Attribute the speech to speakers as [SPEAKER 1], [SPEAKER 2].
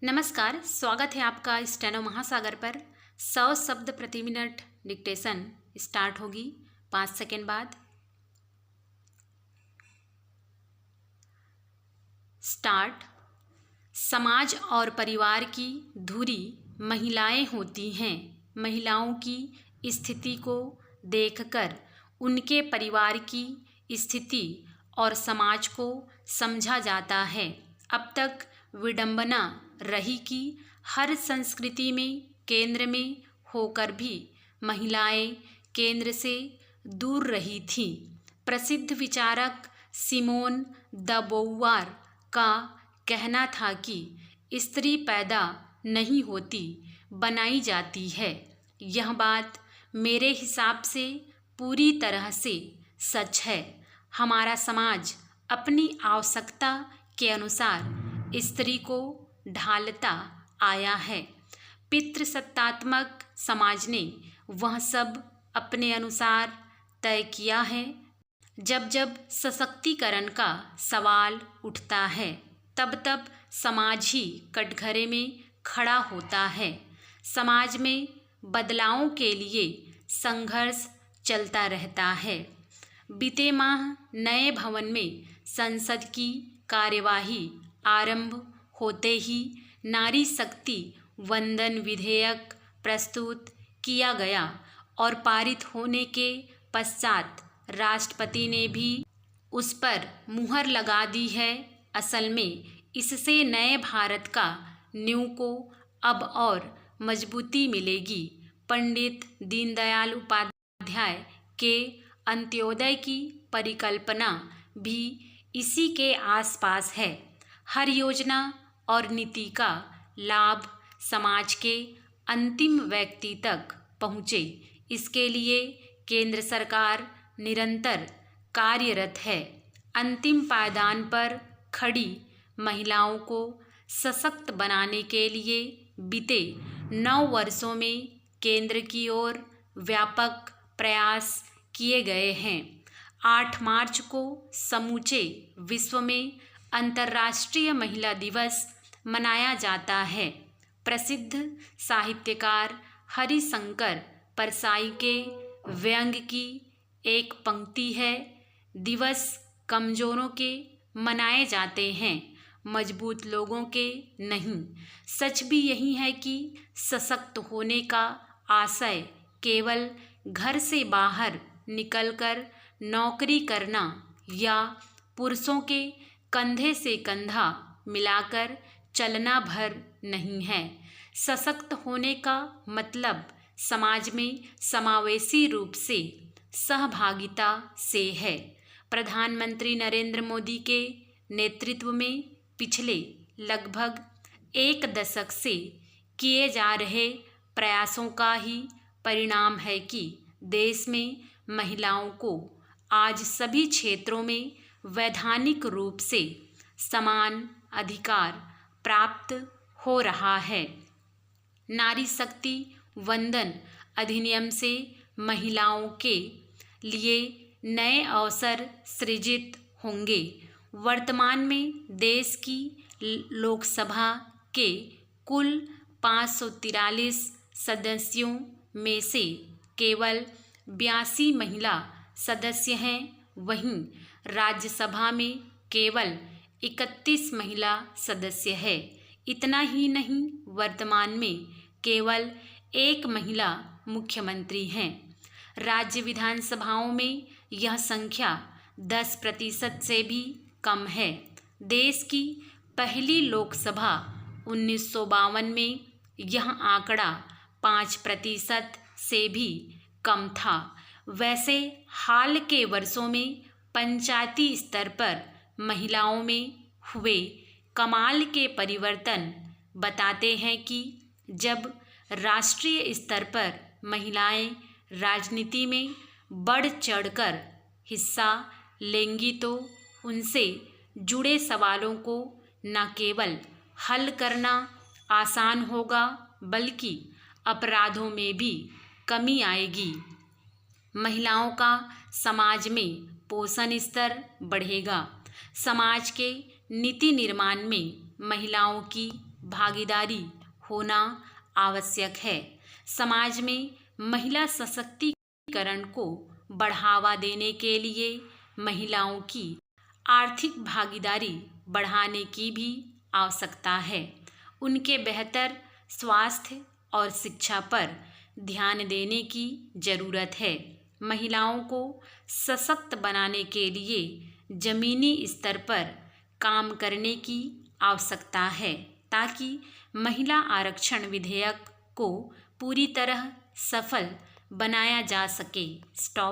[SPEAKER 1] नमस्कार, स्वागत है आपका स्टेनो महासागर पर। 100 शब्द प्रति मिनट डिक्टेशन स्टार्ट होगी 5 सेकेंड बाद। स्टार्ट। समाज और परिवार की धुरी महिलाएं होती हैं। महिलाओं की स्थिति को देखकर उनके परिवार की स्थिति और समाज को समझा जाता है। अब तक विडंबना रही कि हर संस्कृति में केंद्र में होकर भी महिलाएं केंद्र से दूर रही थीं। प्रसिद्ध विचारक सिमोन द बोउवार का कहना था कि स्त्री पैदा नहीं होती, बनाई जाती है। यह बात मेरे हिसाब से पूरी तरह से सच है। हमारा समाज अपनी आवश्यकता के अनुसार स्त्री को ढालता आया है। पितृसत्तात्मक समाज ने वह सब अपने अनुसार तय किया है। जब जब सशक्तिकरण का सवाल उठता है, तब तब समाज ही कटघरे में खड़ा होता है। समाज में बदलावों के लिए संघर्ष चलता रहता है। बीते माह नए भवन में संसद की कार्यवाही आरंभ होते ही नारी शक्ति वंदन विधेयक प्रस्तुत किया गया और पारित होने के पश्चात राष्ट्रपति ने भी उस पर मुहर लगा दी है। असल में इससे नए भारत का नींव को अब और मजबूती मिलेगी। पंडित दीनदयाल उपाध्याय के अंत्योदय की परिकल्पना भी इसी के आसपास है। हर योजना और नीति का लाभ समाज के अंतिम व्यक्ति तक पहुँचे, इसके लिए केंद्र सरकार निरंतर कार्यरत है। अंतिम पायदान पर खड़ी महिलाओं को सशक्त बनाने के लिए बीते 9 वर्षों में केंद्र की ओर व्यापक प्रयास किए गए हैं। 8 मार्च को समूचे विश्व में अंतर्राष्ट्रीय महिला दिवस मनाया जाता है। प्रसिद्ध साहित्यकार हरिशंकर परसाई के व्यंग्य की एक पंक्ति है, दिवस कमजोरों के मनाए जाते हैं, मजबूत लोगों के नहीं। सच भी यही है कि सशक्त होने का आशय केवल घर से बाहर निकलकर नौकरी करना या पुरुषों के कंधे से कंधा मिलाकर चलना भर नहीं है। सशक्त होने का मतलब समाज में समावेशी रूप से सहभागिता से है। प्रधानमंत्री नरेंद्र मोदी के नेतृत्व में पिछले लगभग 1 दशक से किए जा रहे प्रयासों का ही परिणाम है कि देश में महिलाओं को आज सभी क्षेत्रों में वैधानिक रूप से समान अधिकार प्राप्त हो रहा है। नारी शक्ति वंदन अधिनियम से महिलाओं के लिए नए अवसर सृजित होंगे। वर्तमान में देश की लोकसभा के कुल 543 सदस्यों में से केवल 82 महिला सदस्य हैं। वहीं राज्यसभा में केवल 31 महिला सदस्य है। इतना ही नहीं, वर्तमान में केवल 1 महिला मुख्यमंत्री हैं। राज्य विधानसभाओं में यह संख्या 10% से भी कम है। देश की पहली लोकसभा 1952 में यह आंकड़ा 5% से भी कम था। वैसे हाल के वर्षों में पंचायती स्तर पर महिलाओं में हुए कमाल के परिवर्तन बताते हैं कि जब राष्ट्रीय स्तर पर महिलाएं राजनीति में बढ़ चढ़कर हिस्सा लेंगी तो उनसे जुड़े सवालों को न केवल हल करना आसान होगा, बल्कि अपराधों में भी कमी आएगी। महिलाओं का समाज में पोषण स्तर बढ़ेगा। समाज के नीति निर्माण में महिलाओं की भागीदारी होना आवश्यक है। समाज में महिला सशक्तिकरण को बढ़ावा देने के लिए महिलाओं की आर्थिक भागीदारी बढ़ाने की भी आवश्यकता है। उनके बेहतर स्वास्थ्य और शिक्षा पर ध्यान देने की ज़रूरत है। महिलाओं को सशक्त बनाने के लिए ज़मीनी स्तर पर काम करने की आवश्यकता है ताकि महिला आरक्षण विधेयक को पूरी तरह सफल बनाया जा सके। स्टॉप।